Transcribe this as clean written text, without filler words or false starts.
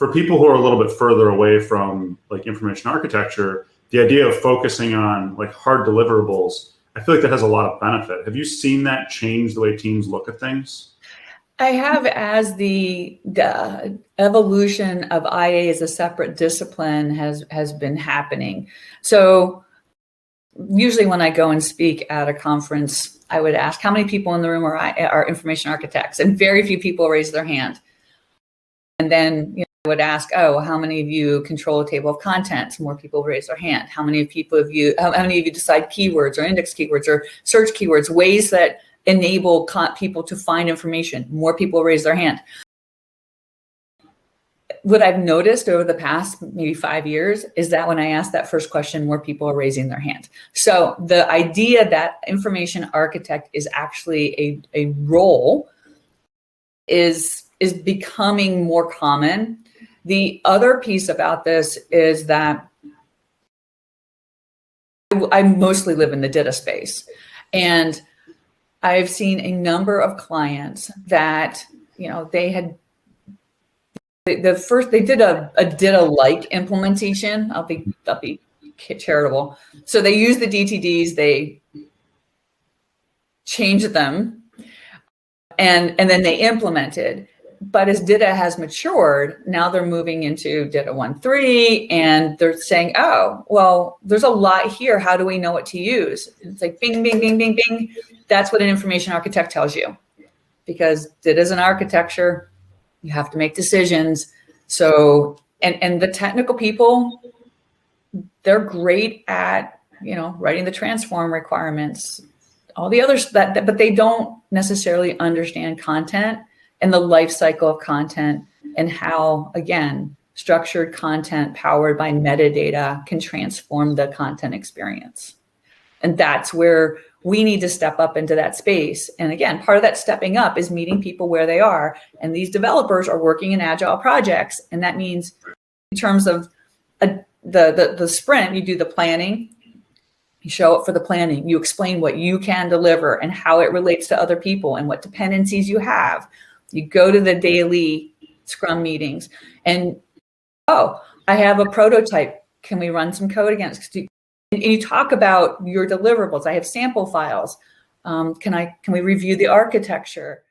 for people who are a little bit further away from like information architecture, the idea of focusing on like hard deliverables, I feel like that has a lot of benefit. Have you seen that change the way teams look at things? I have, as the evolution of IA as a separate discipline has been happening. So usually when I go and speak at a conference, I would ask how many people in the room are information architects, and very few people raise their hand. And then I would ask, oh, how many of you control a table of contents? More people raise their hand. How many of you decide keywords or index keywords or search keywords, ways that enable people to find information? More people raise their hand. What I've noticed over the past maybe 5 years is that when I ask that first question, more people are raising their hand. So the idea that information architect is actually a role is becoming more common. The other piece about this is that I mostly live in the DITA space, and I've seen a number of clients that, they did a DITA-like implementation. I'll be charitable. So they use the DTDs, they change them, and then they implemented. But as DITA has matured, now they're moving into DITA 1.3, and they're saying, oh, well, there's a lot here. How do we know what to use? It's like bing, bing, bing, bing, bing. That's what an information architect tells you. Because DITA is an architecture, you have to make decisions. So, and the technical people, they're great at, writing the transform requirements, all the others, but they don't necessarily understand content and the life cycle of content, and how, again, structured content powered by metadata can transform the content experience. And that's where we need to step up into that space. And again, part of that stepping up is meeting people where they are. And these developers are working in Agile projects. And that means in terms of the sprint, you do the planning, you show up for the planning, you explain what you can deliver and how it relates to other people and what dependencies you have. You go to the daily Scrum meetings and, oh, I have a prototype. Can we run some code against it? And you talk about your deliverables. I have sample files. Can we review the architecture?